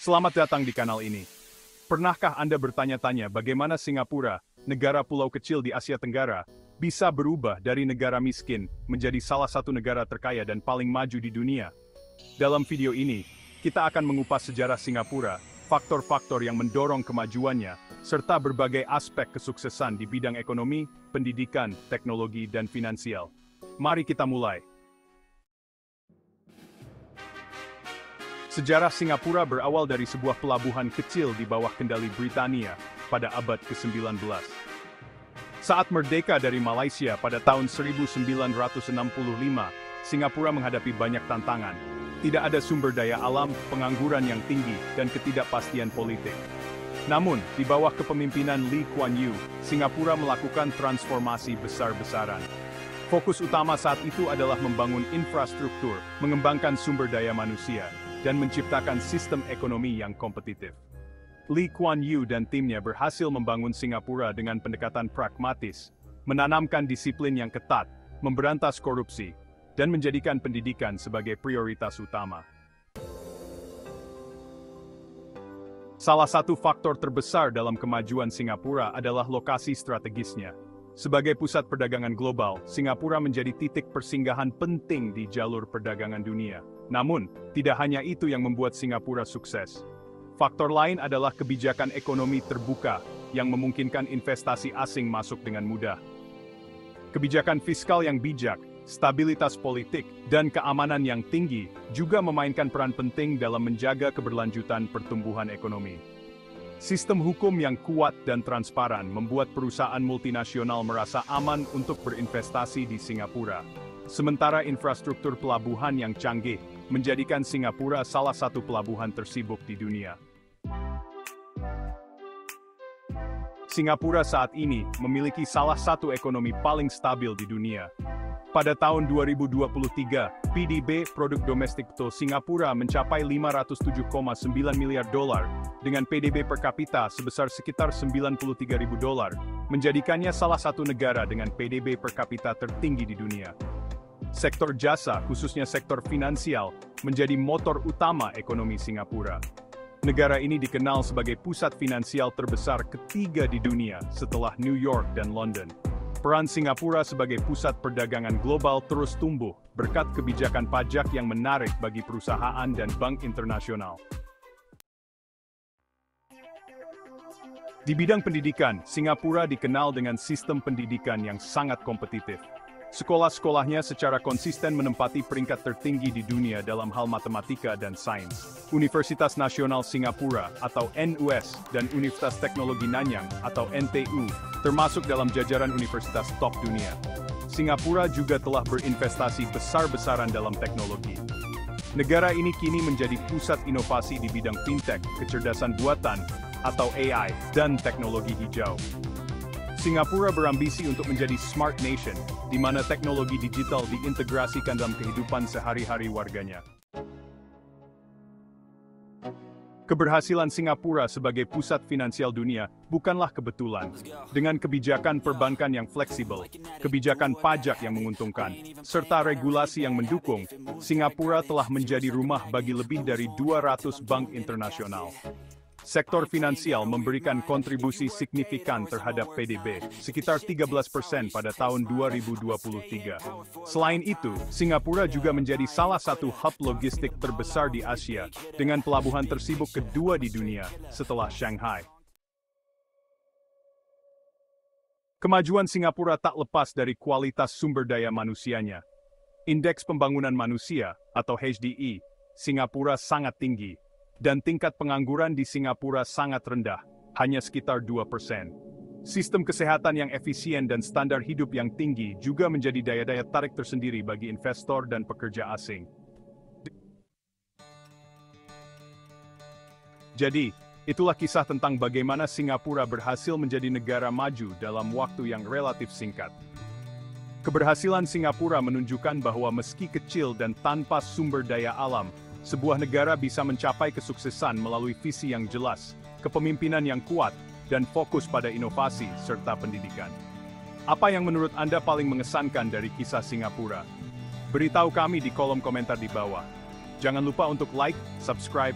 Selamat datang di kanal ini. Pernahkah Anda bertanya-tanya bagaimana Singapura, negara pulau kecil di Asia Tenggara, bisa berubah dari negara miskin menjadi salah satu negara terkaya dan paling maju di dunia? Dalam video ini, kita akan mengupas sejarah Singapura, faktor-faktor yang mendorong kemajuannya, serta berbagai aspek kesuksesan di bidang ekonomi, pendidikan, teknologi, dan finansial. Mari kita mulai. Sejarah Singapura berawal dari sebuah pelabuhan kecil di bawah kendali Britania pada abad ke-19. Saat merdeka dari Malaysia pada tahun 1965, Singapura menghadapi banyak tantangan. Tidak ada sumber daya alam, pengangguran yang tinggi, dan ketidakpastian politik. Namun, di bawah kepemimpinan Lee Kuan Yew, Singapura melakukan transformasi besar-besaran. Fokus utama saat itu adalah membangun infrastruktur, mengembangkan sumber daya manusia, dan menciptakan sistem ekonomi yang kompetitif. Lee Kuan Yew dan timnya berhasil membangun Singapura dengan pendekatan pragmatis, menanamkan disiplin yang ketat, memberantas korupsi, dan menjadikan pendidikan sebagai prioritas utama. Salah satu faktor terbesar dalam kemajuan Singapura adalah lokasi strategisnya. Sebagai pusat perdagangan global, Singapura menjadi titik persinggahan penting di jalur perdagangan dunia. Namun, tidak hanya itu yang membuat Singapura sukses. Faktor lain adalah kebijakan ekonomi terbuka yang memungkinkan investasi asing masuk dengan mudah. Kebijakan fiskal yang bijak, stabilitas politik, dan keamanan yang tinggi juga memainkan peran penting dalam menjaga keberlanjutan pertumbuhan ekonomi. Sistem hukum yang kuat dan transparan membuat perusahaan multinasional merasa aman untuk berinvestasi di Singapura. Sementara infrastruktur pelabuhan yang canggih menjadikan Singapura salah satu pelabuhan tersibuk di dunia. Singapura saat ini memiliki salah satu ekonomi paling stabil di dunia. Pada tahun 2023, PDB (Produk Domestik Bruto) Singapura mencapai 507,9 miliar dolar, dengan PDB per kapita sebesar sekitar 93.000 dolar, menjadikannya salah satu negara dengan PDB per kapita tertinggi di dunia. Sektor jasa, khususnya sektor finansial, menjadi motor utama ekonomi Singapura. Negara ini dikenal sebagai pusat finansial terbesar ketiga di dunia setelah New York dan London. Peran Singapura sebagai pusat perdagangan global terus tumbuh berkat kebijakan pajak yang menarik bagi perusahaan dan bank internasional. Di bidang pendidikan, Singapura dikenal dengan sistem pendidikan yang sangat kompetitif. Sekolah-sekolahnya secara konsisten menempati peringkat tertinggi di dunia dalam hal matematika dan sains. Universitas Nasional Singapura atau NUS dan Universitas Teknologi Nanyang atau NTU termasuk dalam jajaran universitas top dunia. Singapura juga telah berinvestasi besar-besaran dalam teknologi. Negara ini kini menjadi pusat inovasi di bidang fintech, kecerdasan buatan atau AI, dan teknologi hijau. Singapura berambisi untuk menjadi smart nation, di mana teknologi digital diintegrasikan dalam kehidupan sehari-hari warganya. Keberhasilan Singapura sebagai pusat finansial dunia bukanlah kebetulan. Dengan kebijakan perbankan yang fleksibel, kebijakan pajak yang menguntungkan, serta regulasi yang mendukung, Singapura telah menjadi rumah bagi lebih dari 200 bank internasional. Sektor finansial memberikan kontribusi signifikan terhadap PDB, sekitar 13% pada tahun 2023. Selain itu, Singapura juga menjadi salah satu hub logistik terbesar di Asia, dengan pelabuhan tersibuk kedua di dunia, setelah Shanghai. Kemajuan Singapura tak lepas dari kualitas sumber daya manusianya. Indeks Pembangunan Manusia, atau HDI, Singapura sangat tinggi, dan tingkat pengangguran di Singapura sangat rendah, hanya sekitar 2%. Sistem kesehatan yang efisien dan standar hidup yang tinggi juga menjadi daya tarik tersendiri bagi investor dan pekerja asing. Jadi, itulah kisah tentang bagaimana Singapura berhasil menjadi negara maju dalam waktu yang relatif singkat. Keberhasilan Singapura menunjukkan bahwa meski kecil dan tanpa sumber daya alam, sebuah negara bisa mencapai kesuksesan melalui visi yang jelas, kepemimpinan yang kuat, dan fokus pada inovasi serta pendidikan. Apa yang menurut Anda paling mengesankan dari kisah Singapura? Beritahu kami di kolom komentar di bawah. Jangan lupa untuk like, subscribe,